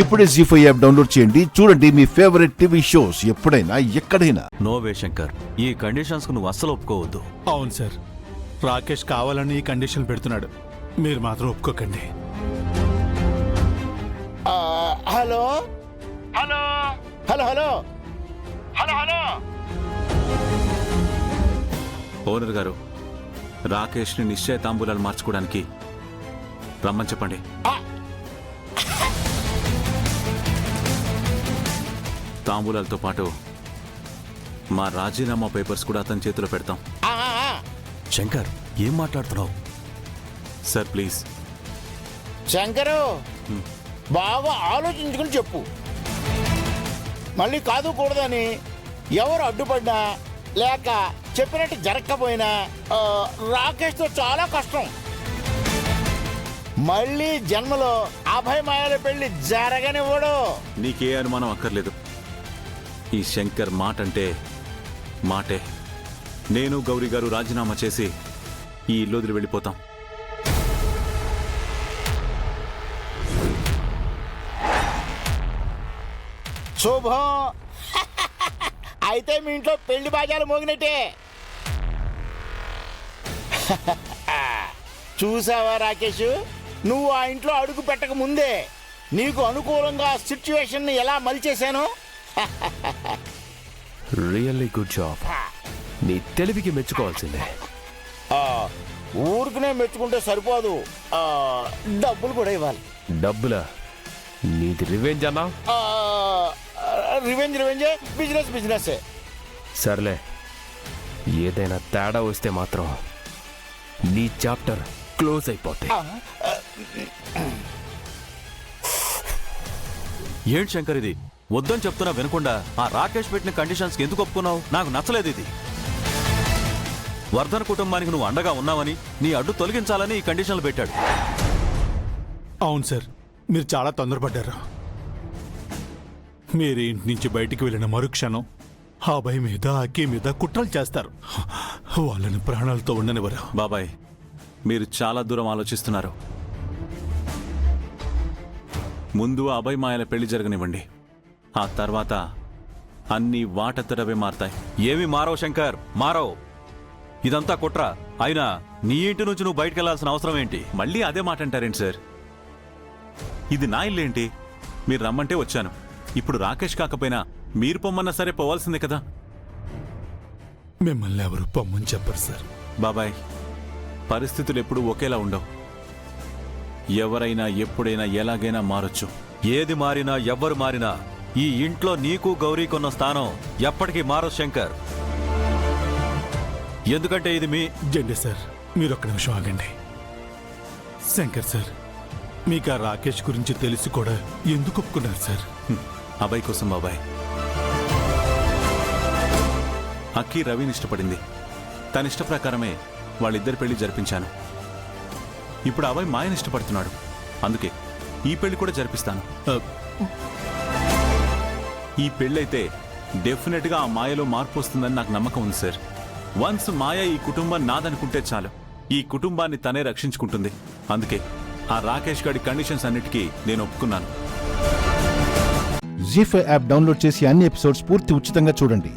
ఇప్పుడే జీ5 app download చేయండి. చూడండి మీ ఫేవరెట్ టీవీ షోస్ ఎప్పుడైనా ఎక్కడైనా. నో వే శంకర్, ఈ కండిషన్స్ కు నువ్వు అస్సలు ఒప్పుకోవద్దు. అవును సార్, రాకేష్ కావాలని ఈ కండిషన్ పెడుతున్నాడు. మీరు మాత్రం ఒప్పుకోకండి. Hello hello hello hello hello hello owner గారు, రాకేష్ ని నిశ్చయ తాంబూలాలు మార్చుకోవడానికి రమ్మని చెప్పండి. తాంబూలాలతో పాటు మా రాజీనామా పేపర్స్ కూడా అతని చేతిలో పెడతాం. శంకర్, ఏం మాట్లాడుతున్నావు? Sir please. శంకరు, బాగా ఆలోచించుకుని చెప్పు. మళ్ళీ కాదు కూడదని ఎవరు అడ్డుపడినా లేక చెప్పినట్టు జరగకపోయినా రాకేష్తో చాలా కష్టం. మళ్ళీ జన్మలో అభయమాయాల పెళ్లి జరగనివ్వడు. నీకే అనుమానం అక్కర్లేదు. ఈ శంకర్ మాట అంటే మాటే. నేను గౌరీ గారు రాజీనామా చేసి ఈ ఇల్లు వదిలి వెళ్ళిపోతాం. శుభం. అయితే మీ ఇంట్లో పెళ్లి బాజాలు మోగినట్టే. చూసావా రాకేష్, నువ్వు ఆ ఇంట్లో అడుగు పెట్టక ముందే నీకు అనుకూలంగా సిచ్యువేషన్ ఎలా మలిచేశాను. Really good job. నీ తెలివికి మెచ్చుకోవాల్సిందే. ఊరికనే మెచ్చుకుంటే సరిపోదు, డబ్బులు కూడా ఇవ్వాలి. డబ్బులా? నీది రివెంజ్ అన్నా? రివెంజ్ రివెంజే, బిజినెస్ బిజినెస్. సర్లే, ఏదైనా తేడా వస్తే మాత్రం నీ చాప్టర్ క్లోజ్ అయిపోతాయి. ఏంటి శంకర్ ఇది? వద్దని చెప్తున్నా వినకుండా ఆ రాకేష్ పెట్టిన కండిషన్స్ ఎందుకు ఒప్పుకున్నావు? నాకు నచ్చలేదు ఇది. వర్ధన్ కుటుంబానికి నువ్వు అండగా ఉన్నావని, నీ అడ్డు తొలగించాలని ఈ కండిషన్లు పెట్టాడు. అవును సార్, మీరు చాలా తొందరపడ్డారు. మీరు ఇంటి నుంచి బయటికి వెళ్ళిన మరుక్షణం ఆ భయం మీద అక్కి మీద కుట్రలు చేస్తారు. వాళ్ళని ప్రాణాలతో ఉండనివ్వరు. బాబాయ్, మీరు చాలా దూరం ఆలోచిస్తున్నారు. ముందు అభయ్ మాయల పెళ్లి జరగనివ్వండి. ఆ తర్వాత అన్ని వాటెత్తడవే మారతాయి. ఏమి మారవు శంకర్, మారవు. ఇదంతా కుట్ర. అయినా నీ ఇంటి నుంచి నువ్వు బయటకు వెళ్లాల్సిన అవసరం ఏంటి? మళ్ళీ అదే మాట అంటారేంటి సార్? ఇది నా ఇల్లేంటి? మీరు రమ్మంటే వచ్చాను. ఇప్పుడు రాకేష్ కాకపోయినా మీరు పొమ్మన్నా సరే పోవాల్సిందే కదా. మిమ్మల్ని ఎవరు పొమ్మని చెప్పరు సార్. బాబాయ్, పరిస్థితులు ఎప్పుడూ ఒకేలా ఉండవు. ఎవరైనా ఎప్పుడైనా ఎలాగైనా మారొచ్చు. ఏది మారినా ఎవ్వరు మారినా ఈ ఇంట్లో నీకు గౌరీకున్న స్థానం ఎప్పటికీ మారదు శంకర్. ఎందుకంటే ఇది మీ జెండే సార్, మీరు ఒక్క నిమిషం ఆగండి. శంకర్ సార్, మీకు ఆ రాకేష్ గురించి తెలిసి కూడా ఎందుకు ఒప్పుకున్నారు సార్? అబ్బాయి కోసం బాబాయ్. అక్కి రవిని ఇష్టపడింది. తన ఇష్ట ప్రకారమే వాళ్ళిద్దరి పెళ్లి జరిపించాను. ఇప్పుడు అబ్బాయి మాయని ఇష్టపడుతున్నాడు. అందుకే ఈ పెళ్లి కూడా జరిపిస్తాను. ఈ పెళ్ళైతే డెఫినెట్గా ఆ మాయలో మార్పు వస్తుందని నాకు నమ్మకం ఉంది సార్. వన్స్ మాయ ఈ కుటుంబం నాదనుకుంటే చాలు, ఈ కుటుంబాన్ని తనే రక్షించుకుంటుంది. అందుకే ఆ రాకేష్ గారి కండిషన్స్ అన్నిటికీ నేను ఒప్పుకున్నాను. జీ5 యాప్ డౌన్లోడ్ చేసి అన్ని ఎపిసోడ్స్ పూర్తి ఉచితంగా చూడండి.